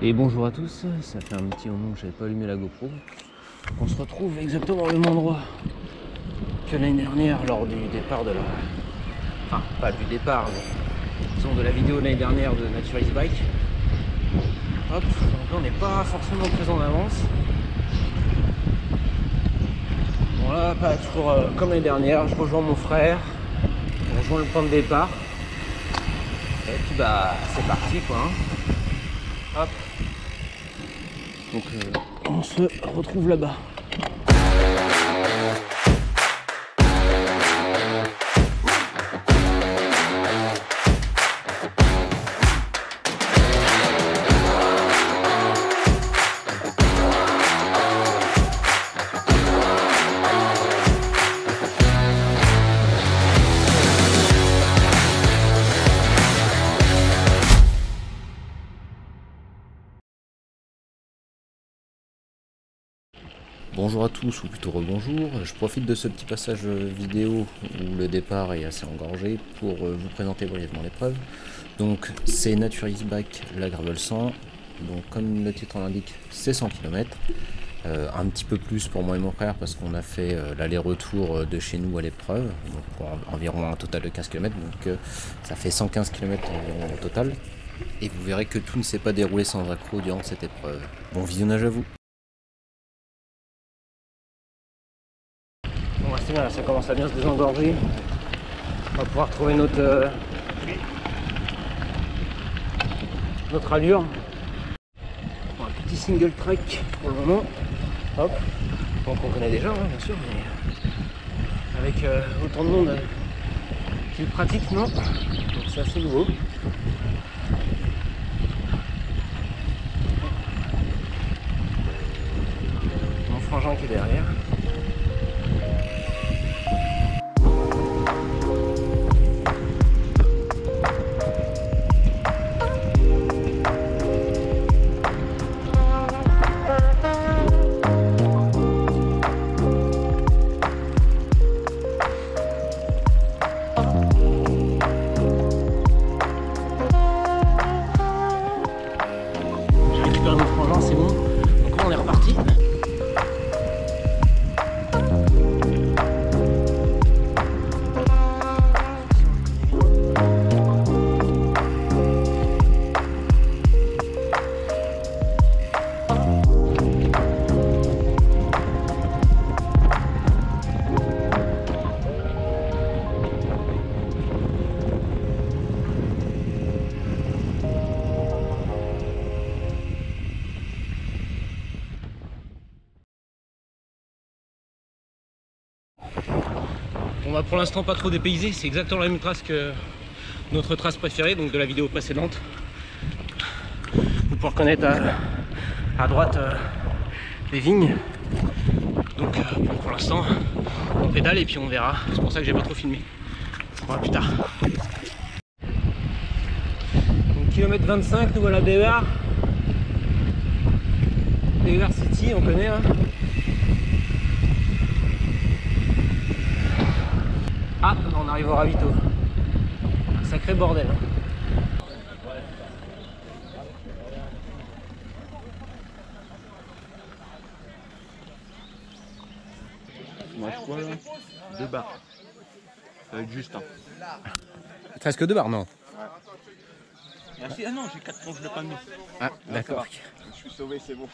Et bonjour à tous, ça fait un petit moment que j'avais pas allumé la GoPro. On se retrouve exactement au même endroit que l'année dernière lors du départ de la... Enfin, pas du départ, mais disons de la vidéo de l'année dernière de Naturalist Bike. Hop, donc là on n'est pas forcément présent en avance. Bon là, pas toujours comme l'année dernière, je rejoins mon frère, on rejoint le point de départ. Et puis bah c'est parti quoi. Hop. Donc on se retrouve là-bas. Bonjour à tous, ou plutôt rebonjour. Je profite de ce petit passage vidéo où le départ est assez engorgé pour vous présenter brièvement l'épreuve. Donc c'est Naturalist Bike la Gravel 100. Donc comme le titre l'indique, c'est 100 km. Un petit peu plus pour moi et mon frère parce qu'on a fait l'aller-retour de chez nous à l'épreuve, donc pour environ un total de 15 km. Donc ça fait 115 km environ au total. Et vous verrez que tout ne s'est pas déroulé sans accroc durant cette épreuve. Bon visionnage à vous. Bon, c'est bien, là, ça commence à bien se désengorger. On va pouvoir trouver notre allure. Bon, un petit single track pour le moment. Hop. Donc on connaît déjà, hein, bien sûr, mais avec autant de monde qui le pratique, non. Donc c'est assez nouveau. Mon frangin qui est derrière. C'est bon, donc là on est reparti. On va pour l'instant pas trop dépayser, c'est exactement la même trace que notre trace préférée, donc de la vidéo précédente. Vous pouvez reconnaître à droite les vignes. Donc bon, pour l'instant on pédale et puis on verra. C'est pour ça que j'ai pas trop filmé. On verra plus tard. Donc kilomètre 25, nous voilà à BER. BER City, on connaît hein. Ah, on arrive au ravito. Un sacré bordel. Tu manges quoi là? 2 bars. Avec Justin. Il te reste que 2 bars, non? Ah non, j'ai 4 tranches de pain de mie. Ah, d'accord. Je suis sauvé, c'est bon.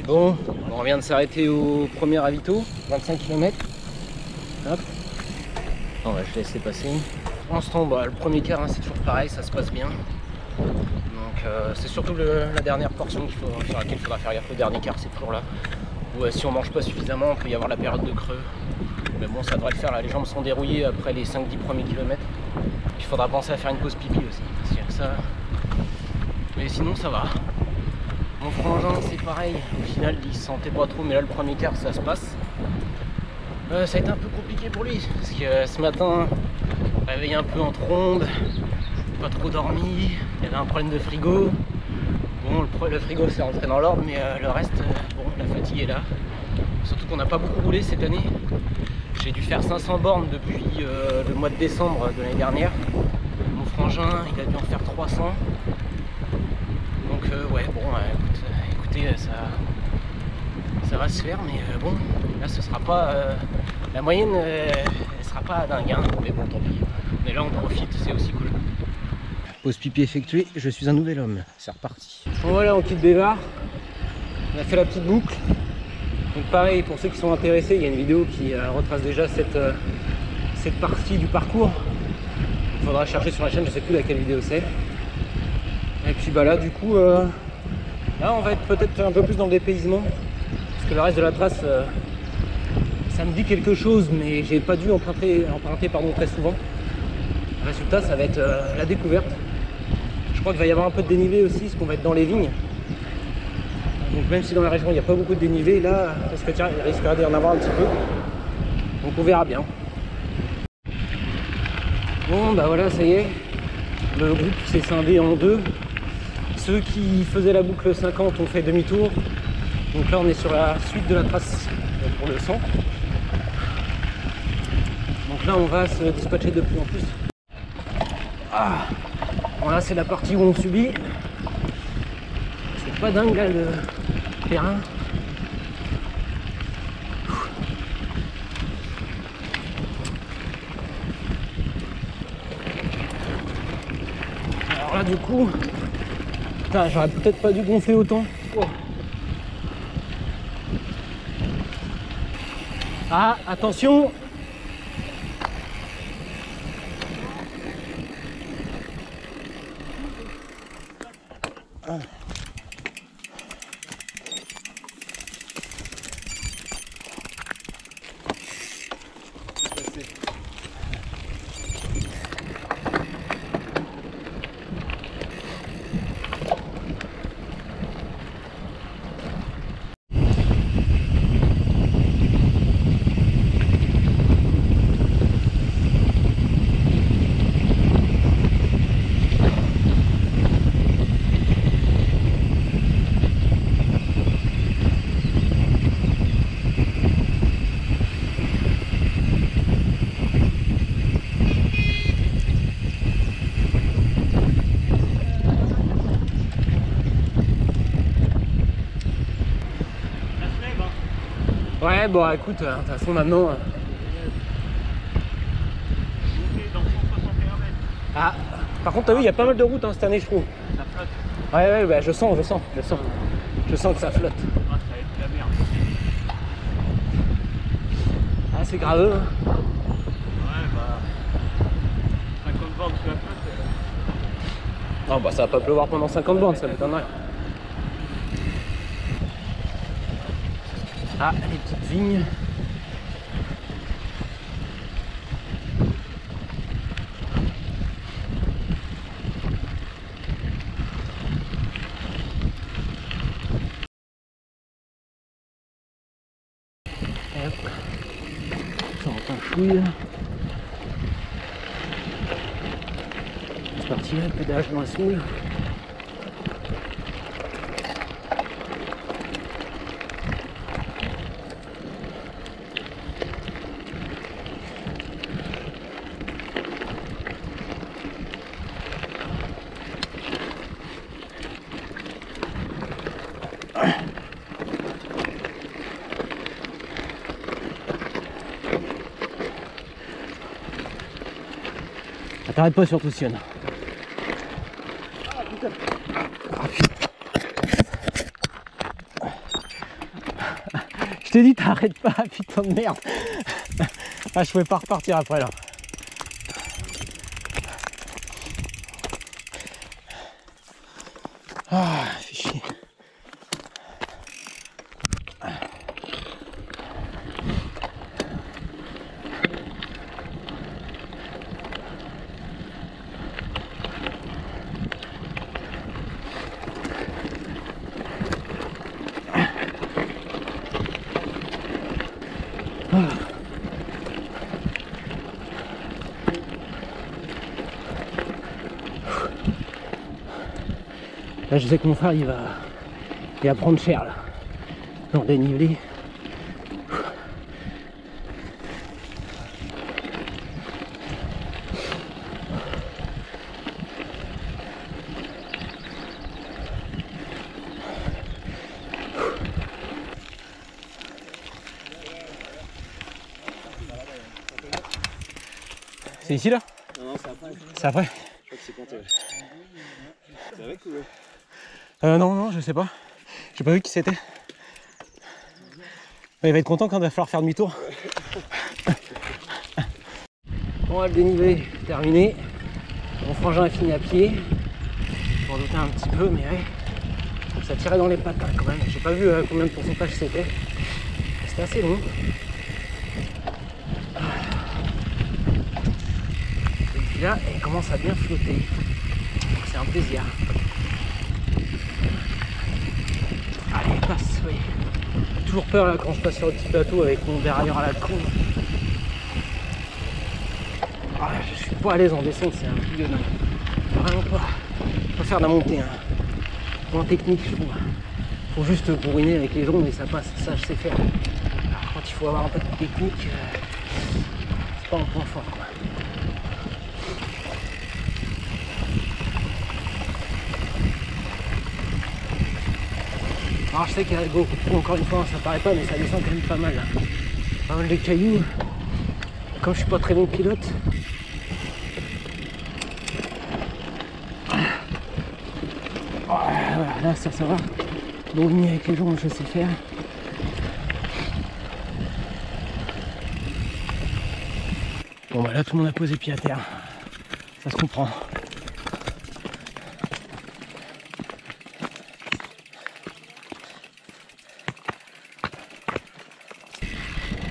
Bon, on vient de s'arrêter au premier ravito, 25 km. Hop. On va je laisser passer. Pour l'instant, bah, le premier quart, hein, c'est toujours pareil, ça se passe bien. Donc c'est surtout la dernière portion sur laquelle il faudra faire gaffe. Le dernier quart, c'est toujours là. Où si on mange pas suffisamment, on peut y avoir la période de creux. Mais bon, ça devrait le faire là. Les jambes sont dérouillées après les 5-10 premiers kilomètres. Il faudra penser à faire une pause pipi aussi. Parce qu'il y a ça. Mais sinon, ça va. Mon frangin, c'est pareil. Au final, il se sentait pas trop, mais là, le premier quart, ça se passe. Ça a été un peu compliqué pour lui. Parce que ce matin, réveillé un peu en trombe, pas trop dormi. Il y avait un problème de frigo. Bon, le frigo s'est rentré dans l'ordre, mais le reste, bon, la fatigue est là. Surtout qu'on n'a pas beaucoup roulé cette année. J'ai dû faire 500 bornes depuis le mois de décembre de l'année dernière. Mon frangin, il a dû en faire 300. Donc ouais, bon, écoutez, ça va se faire, mais bon, là ce sera pas... la moyenne, elle sera pas dingue, hein, mais bon, tant pis. Mais là on profite, c'est aussi cool. Pause pipi effectuée, je suis un nouvel homme, c'est reparti. Bon voilà, on quitte Bévar, on a fait la petite boucle. Donc pareil, pour ceux qui sont intéressés, il y a une vidéo qui retrace déjà cette partie du parcours. Il faudra chercher sur la chaîne, je sais plus laquelle vidéo c'est. Et puis bah là du coup, là on va être peut-être un peu plus dans le dépaysement. Parce que le reste de la trace, ça me dit quelque chose, mais j'ai pas dû emprunter très souvent. Le résultat, ça va être la découverte. Je crois qu'il va y avoir un peu de dénivelé aussi, parce qu'on va être dans les vignes. Donc même si dans la région il n'y a pas beaucoup de dénivelé, là il risquera d'y en avoir un petit peu. Donc on verra bien. Bon bah voilà, ça y est, le groupe s'est scindé en deux. Ceux qui faisaient la boucle 50 ont fait demi-tour. Donc là on est sur la suite de la trace pour le 100. Donc là on va se dispatcher de plus en plus. Ah, bon là c'est la partie où on subit. C'est pas dingue là le terrain. Alors là du coup, j'aurais peut-être pas dû gonfler autant. Oh. Ah, attention! Ah. Ouais, bon écoute, de toute façon maintenant... Ah, par contre t'as vu, il y a pas mal de routes hein, cette année je trouve. Ça flotte. Ouais, bah, je sens que ça flotte. Ah, ça va être la merde. Ah, c'est grave. Hein. Ouais, bah... 50 bornes sous la flotte. Non, bah ça va pas pleuvoir pendant 50 bornes, ça m'étonnerait. Ah, les petites vignes. Hop. Ça rentre un chouille. C'est parti, le pédage dans la soule. T'arrêtes pas surtout Sion. Ah putain. Je t'ai dit t'arrêtes pas, putain de merde. Ah je pouvais pas repartir après là. Ah fait chier. Là je sais que mon frère il va prendre cher là. Dans le dénivelé. C'est ici là? Non, c'est après. C'est après? Je crois que c'est quand c'est avec ou Non, non, je sais pas. J'ai pas vu qui c'était. Il va être content quand il va falloir faire demi-tour. Bon, le dénivelé terminé. Mon frangin a fini à pied. Je m'en doutais un petit peu, mais ouais. Ça tirait dans les pattes hein, quand même. J'ai pas vu combien de pourcentage c'était. C'était assez long. Et puis là, elle commence à bien flotter. Donc c'est un plaisir. Allez, passe, oui. J'ai toujours peur là quand je passe sur le petit plateau avec mon dérailleur à la con. Ah, je suis pas à l'aise en descente, c'est un truc de dingue. Vraiment pas. Faut faire de la montée. Hein. Point technique, je trouve. Faut juste bourriner avec les jambes et ça passe. Ça, je sais faire. Alors, quand il faut avoir un peu de technique, c'est pas un point fort, quoi. Alors, je sais qu'il y a beaucoup de trous, encore une fois, ça paraît pas, mais ça descend quand même pas mal. Là. Pas mal de cailloux. Comme je suis pas très bon pilote. Voilà, là ça va. Bourriner avec les jambes, je sais faire. Bon bah là tout le monde a posé pied à terre. Ça se comprend.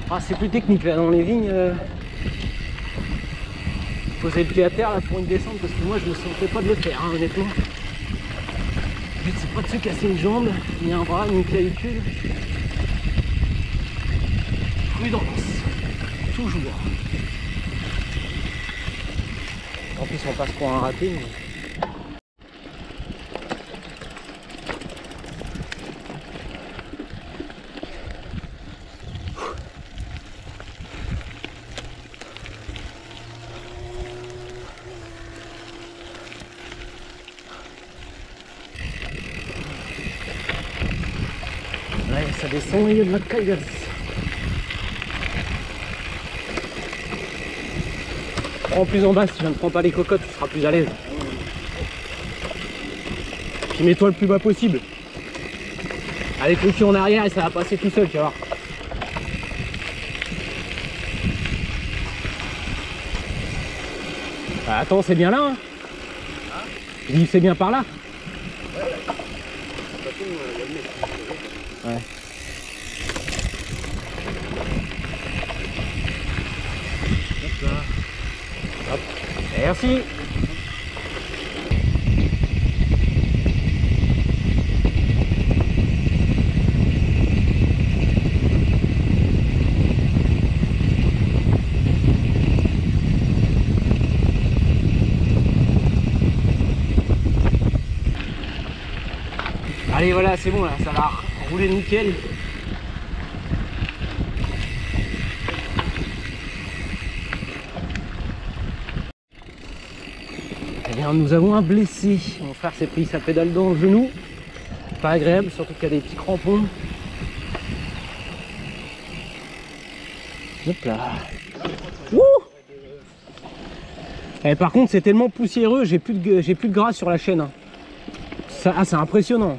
Ah c'est plus technique là dans les vignes. Poser le pied à terre là pour une descente parce que moi je me sentais pas de le faire hein, honnêtement. Le but c'est pas de se casser une jambe, ni un bras, ni une clavicule. Prudence, toujours. En plus on passe pour un raté. Mais... Ouais, ça descend, il y a de la caillasse. Prends plus en bas, si je ne prends pas les cocottes, tu seras plus à l'aise. Puis mets-toi le plus bas possible. Avec le cul en arrière et ça va passer tout seul, tu vois. Bah, attends, c'est bien là, hein. Je dis c'est bien par là. Ouais. Hop. Merci. Allez voilà c'est bon là, ça va rouler nickel. Eh bien nous avons un blessé, mon frère s'est pris sa pédale dans le genou. Pas agréable, surtout qu'il y a des petits crampons. Hop là. Ouh. Et par contre c'est tellement poussiéreux, j'ai plus de gras sur la chaîne. Hein. Ça, ah, c'est impressionnant.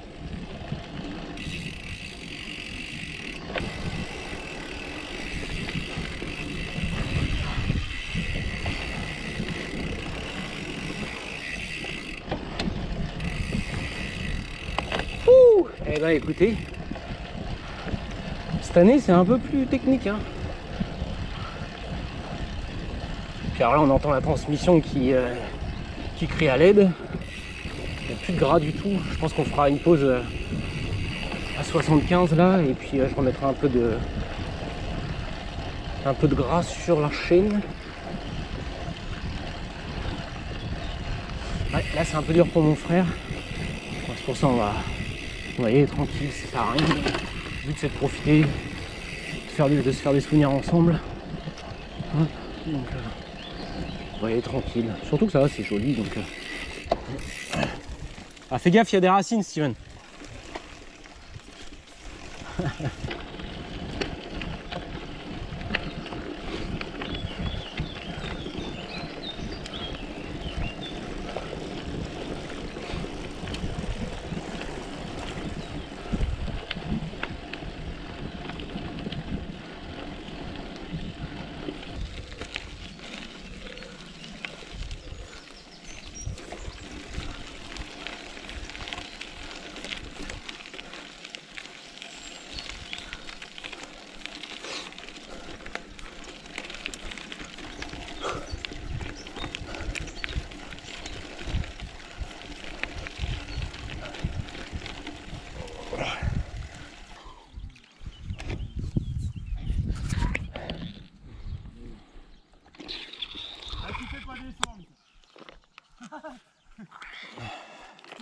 Eh ben écoutez, cette année c'est un peu plus technique hein. Puis alors là on entend la transmission qui crie à l'aide. Il n'y a plus de gras du tout. Je pense qu'on fera une pause à 75 là et puis je remettrai un peu de gras sur la chaîne. Ouais, là c'est un peu dur pour mon frère. Bon, c'est pour ça on va y aller tranquille, ça sert à rien. Le but c'est de profiter, de se faire des souvenirs ensemble. Hein, donc, on va y aller tranquille. Surtout que ça va, c'est joli donc. Ah, fais gaffe, il y a des racines, Steven.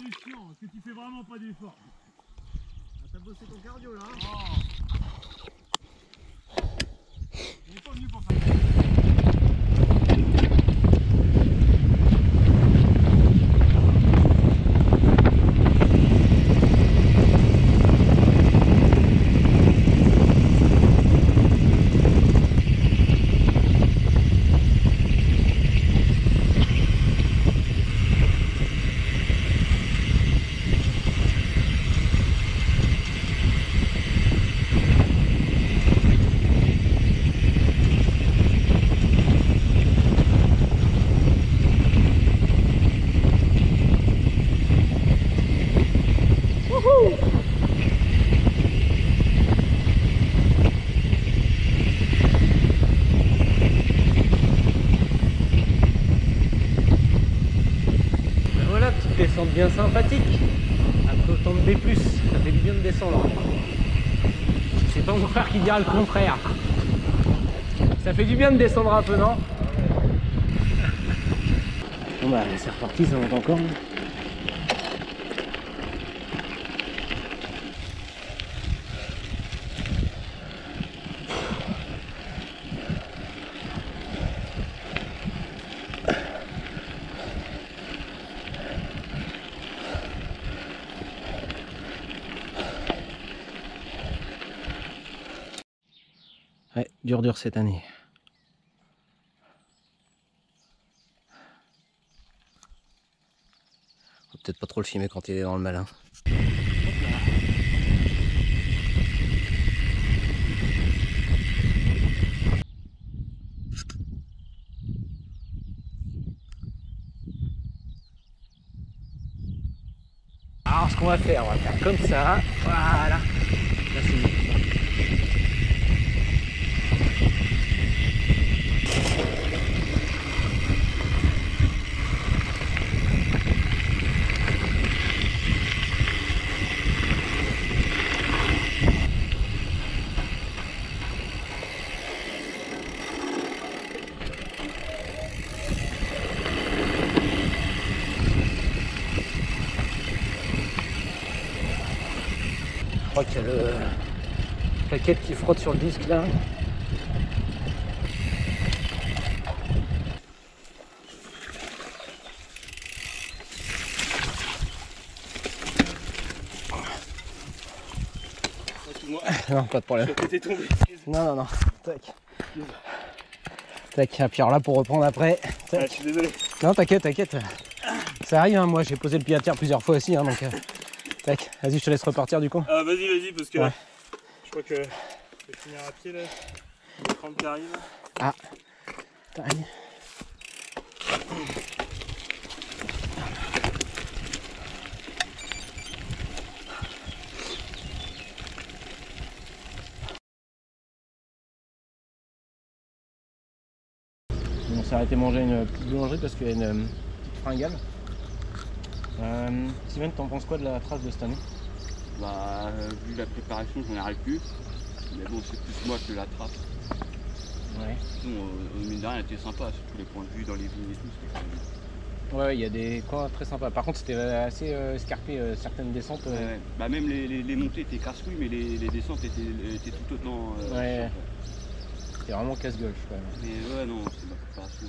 c'est chiant, parce que tu fais vraiment pas d'effort. Ah, t'as bossé ton cardio là, hein? On n'est pas venu pour faire ça. Voilà, petite descente bien sympathique. Après autant de B+, ça fait du bien de descendre. C'est pas mon frère qui dira le contraire. Ça fait du bien de descendre un peu, non? Bon bah c'est reparti, ça monte encore. Ouais, dur cette année. Faut peut-être pas trop le filmer quand il est dans le malin. Alors ce qu'on va faire comme ça. Voilà. Là c'est mieux. Je crois qu'il y a le plaquette qui frotte sur le disque là. Non, pas de problème. Non. Tac. Tac. Et puis alors là pour reprendre après. Tac. Ah, je suis désolé. Non, t'inquiète. Ça arrive, hein. Moi j'ai posé le pied à terre plusieurs fois aussi, hein, donc. Tac. Vas-y, je te laisse repartir du coup. Ah, vas-y, parce que ouais. Je crois que je vais finir à pied là. Le 30 qui arrive. Ah. Tac. On s'est arrêté manger une petite boulangerie parce qu'il y a une petite fringale. Steven, t'en penses quoi de la trace de cette année? Bah, vu la préparation, j'en arrive plus. Mais bon, c'est plus moi que la trace. Ouais. Sinon, mine de rien, elle était sympa, surtout les points de vue dans les vignes et tout, c'était quand même bien. Ouais, il y a des coins très sympas. Par contre, c'était assez escarpé, certaines descentes. Ouais. Bah, même les montées étaient casse-couilles, mais les descentes étaient tout autant. Ouais. C'était vraiment casse-gueule, je crois. Mais ouais, non, c'est ma préparation.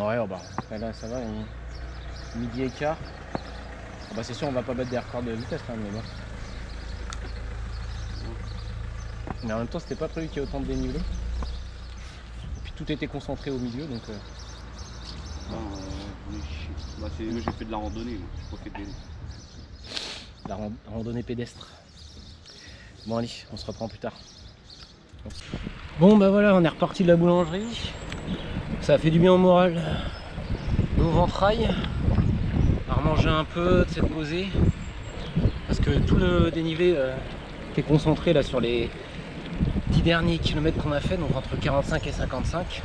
Ouais, bah, là, ça va. Midi et quart. Bah, c'est sûr, on va pas battre des records de vitesse quand même, mais bon. Mais en même temps, c'était pas prévu qu'il y ait autant de dénivelé. Et puis tout était concentré au milieu, donc. Bah, moi j'ai fait de la randonnée, moi. J'ai pas fait de vélo. La randonnée pédestre. Bon allez, on se reprend plus tard. Bon bah voilà, on est reparti de la boulangerie. Ça a fait du bien au moral. Nos ventrailles. On va remanger un peu, de s'être posé. Parce que tout le dénivelé qui est concentré là sur les 10 derniers kilomètres qu'on a fait, donc entre 45 et 55.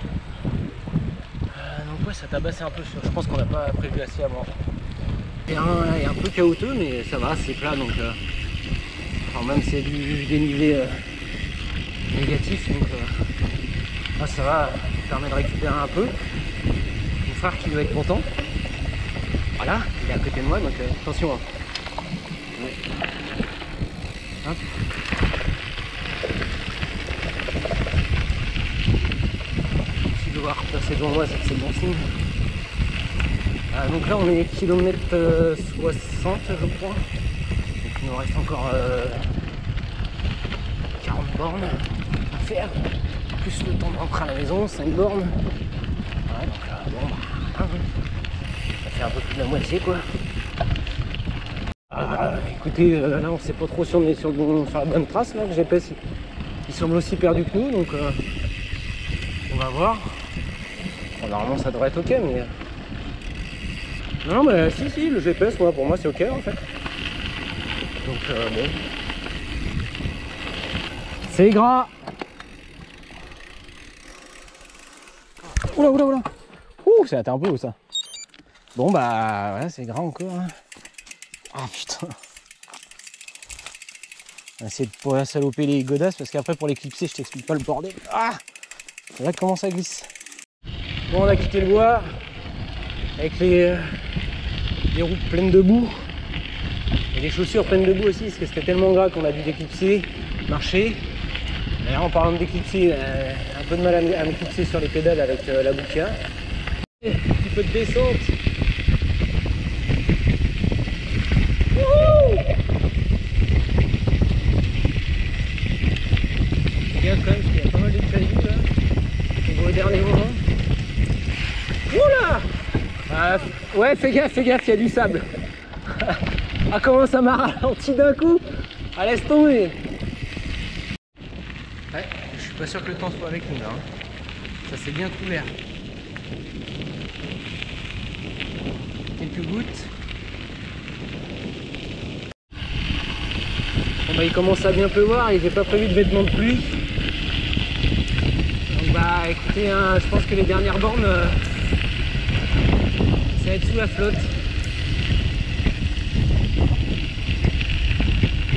Donc ouais, ça tabasse un peu, je pense qu'on n'a pas prévu assez avant. Le terrain là est un peu caouteux, mais ça va, c'est plat, donc enfin, même c'est du dénivelé négatif, donc ça va, ça permet de récupérer un peu. Mon frère qui doit être content. Voilà, il est à côté de moi, donc attention. Hein. Ouais. Hop. Si je dois repasser devant moi, c'est bon signe. Donc là on est kilomètre 60 je crois. Donc il nous reste encore 40 bornes à faire. Plus le temps de rentrer à la maison, 5 bornes. Ouais, donc bon bah, ça fait un peu plus de la moitié quoi. Écoutez, là on sait pas trop si on est sur la bonne trace là, le GPS il semble aussi perdu que nous, donc on va voir. Bon, normalement ça devrait être ok mais. Non mais si le GPS moi, pour moi c'est ok en fait. Donc bon. C'est gras. Oula oula oula. Ouh ça a été un peu haut ça. Bon bah ouais c'est gras encore. Hein. Ah putain. On va essayer de pas saloper les godasses parce qu'après pour l'éclipser je t'explique pas le bordel. Ah c'est là comment ça glisse. Bon on a quitté le bois avec les routes pleines de boue et les chaussures pleines de boue aussi parce que c'était tellement gras qu'on a dû déclipser, marcher. D'ailleurs en parlant de déclipser, un peu de mal à m'éclipser sur les pédales avec la bouquin. Un petit peu de descente. Bien quand même parce qu'il y a pas mal de cailloux là. On va au dernier moment. Oula ouais fais gaffe, il y a du sable. Ah comment ça m'a ralenti d'un coup. Ah laisse tomber. Ouais, je suis pas sûr que le temps soit avec nous là. Hein. Ça c'est bien couvert. Quelques gouttes. Bon bah il commence à bien pleuvoir et j'ai pas prévu de vêtements de pluie. Donc bah écoutez, hein, je pense que les dernières bornes ça va être sous la flotte.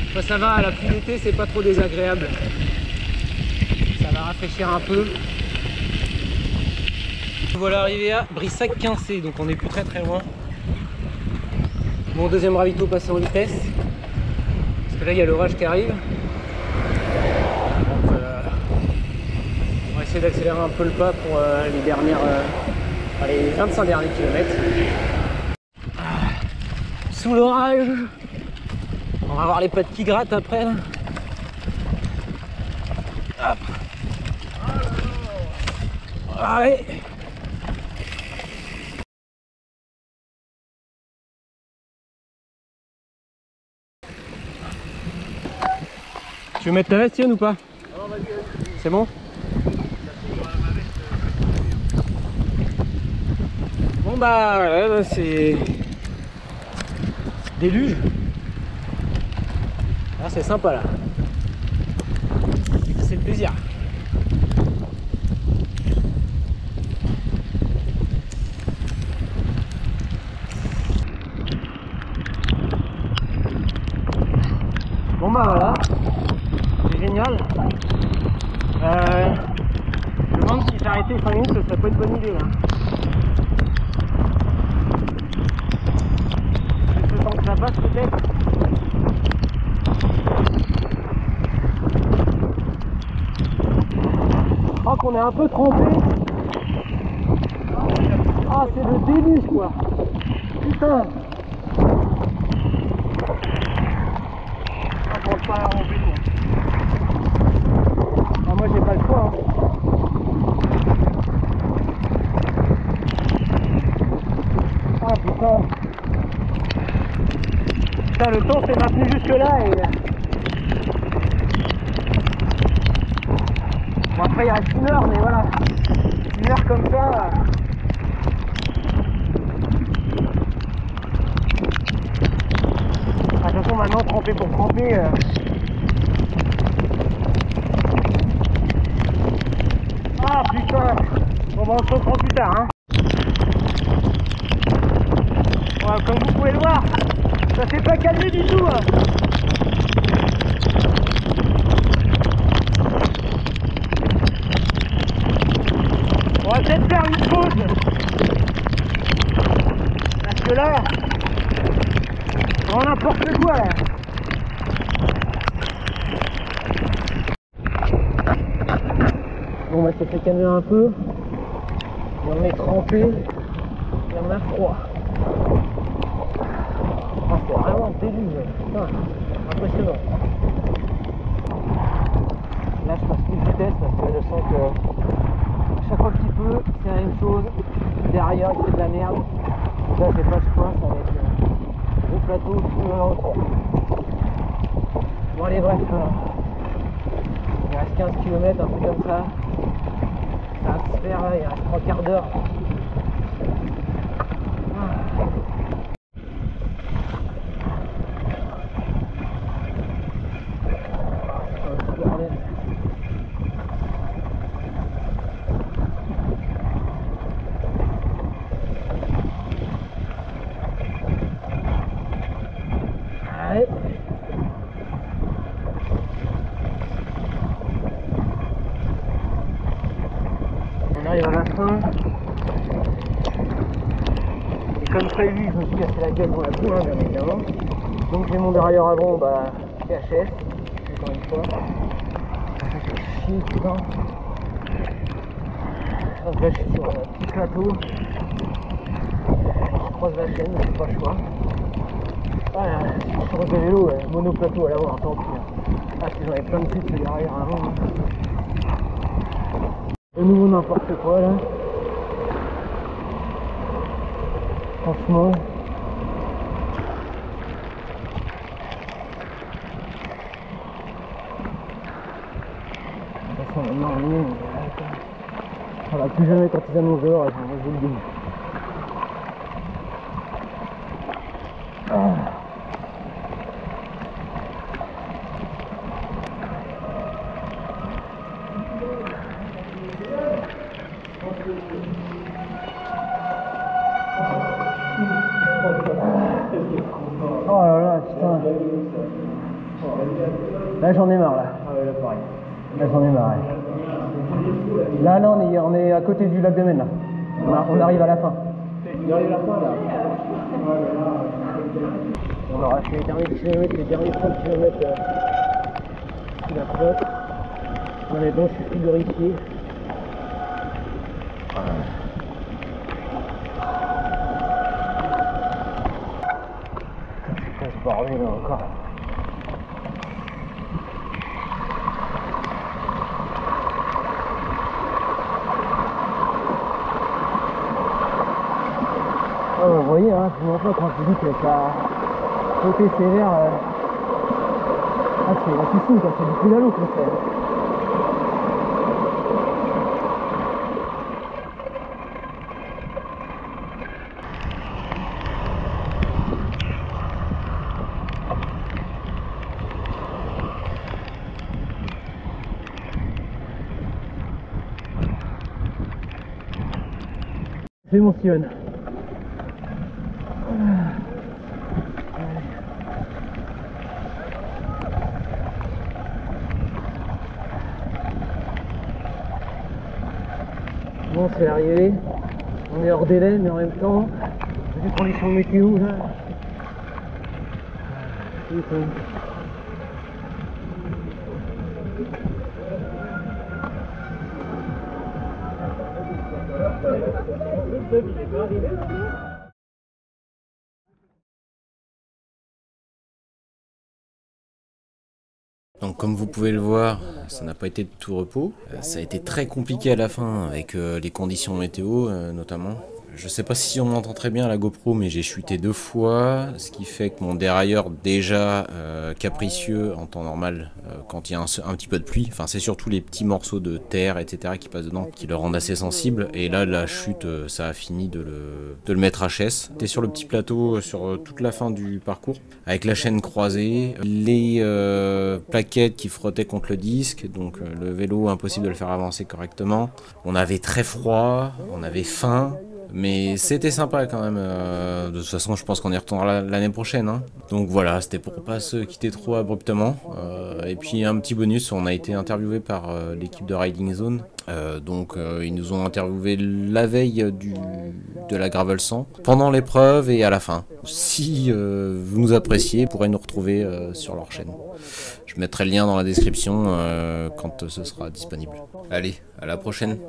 Enfin, ça va, la pluie d'été c'est pas trop désagréable. Ça va rafraîchir un peu. Voilà arrivé à Brissac-Quincé, donc on est plus très loin. Mon deuxième ravito passé en vitesse. Parce que là il y a l'orage qui arrive. Donc, on va essayer d'accélérer un peu le pas pour les 25 derniers kilomètres. Sous l'orage. On va voir les pattes qui grattent après là. Hop. Allez. Tu veux mettre ta veste Yann ou pas? C'est bon? Bon bah voilà, c'est déluge. Ah, c'est sympa là. C'est le plaisir. Bon bah voilà. C'est génial. Je me demande si s'arrêter 5 minutes, ce serait pas une bonne idée là. Juste le temps que ça passe peut-être. Je crois qu'on est un peu trempé. Ah c'est le déluge quoi. Putain. Ah, je rentre pas en vélo. Ah, moi j'ai pas le choix. Hein. Ah putain. Putain le temps s'est maintenu jusque là et... Bon après il reste 1 heure mais voilà. 1 heure comme ça. De toute façon maintenant tremper pour tremper. Ah putain. Bon bah on se reprend plus tard hein. Bon, comme vous pouvez le voir, ça s'est pas calmé du tout hein. On va peut-être faire une pause. que là, on n'importe quoi là. Bon bah ça fait calmer un peu. Et on est trempé. Et on a froid. Ah, c'est vraiment déluge. Putain, impressionnant. Là je passe plus de vitesse parce que je sens que chaque fois qu'il pleut, c'est la même chose. Derrière il fait de la merde. Donc là j'ai pas le choix, ça va être gros plateau, tout le retour. Bon allez bref, il reste 15 km, un truc comme ça. Ça va se faire là, il reste 3 quarts d'heure. On arrive à la fin. Et comme prévu, je me suis cassé la gueule dans la boue, hein, bien évidemment. Donc j'ai mon derrière avant, bah, PHS, encore une fois. Ça fait chier, putain. Donc là je suis sur un petit plateau. Je croise la chaîne, j'ai pas le choix. Voilà, si je change de vélo, monoplateau à l'avant, tant pis. Ah, si j'en ai plein de petites derrière avant. Hein. Au nouveau n'importe quoi là. Franchement. De toute façon maintenant on va plus jamais quand ils annoncent dehors, je vous le dis. Oh là là, putain. Là j'en ai marre là. Là j'en ai marre. Là on est à côté du lac de Maine là. On arrive à la fin. On arrive à la fin là. On aura fait les derniers kilomètres, les derniers 30 km sous la flotte. Là maintenant je suis frigorifié. Ce bordel là encore. Oh, vous voyez, hein, je vous montre quand je dis que ça a sauté sévère. Ah, c'est la piscine, quoi, c'est du pédalo qu'on fait. C'est mon sillon. Bon, c'est arrivé. On est hors délai, mais en même temps, vu les conditions météo là. Donc comme vous pouvez le voir, ça n'a pas été de tout repos. Ça a été très compliqué à la fin avec les conditions météo notamment. Je sais pas si on m'entend très bien à la GoPro, mais j'ai chuté 2 fois, ce qui fait que mon dérailleur déjà capricieux en temps normal quand il y a un petit peu de pluie, enfin c'est surtout les petits morceaux de terre etc qui passent dedans qui le rendent assez sensible, et là la chute ça a fini de le mettre HS. J'étais sur le petit plateau sur toute la fin du parcours avec la chaîne croisée, les plaquettes qui frottaient contre le disque, donc le vélo impossible de le faire avancer correctement. On avait très froid, on avait faim. Mais c'était sympa quand même. De toute façon, je pense qu'on y retournera l'année prochaine. Hein. Donc voilà, c'était pour pas se quitter trop abruptement. Et puis un petit bonus, on a été interviewé par l'équipe de Riding Zone. Ils nous ont interviewé la veille de la Gravel 100, pendant l'épreuve et à la fin. Si vous nous appréciez, vous pourrez nous retrouver sur leur chaîne. Je mettrai le lien dans la description quand ce sera disponible. Allez, à la prochaine.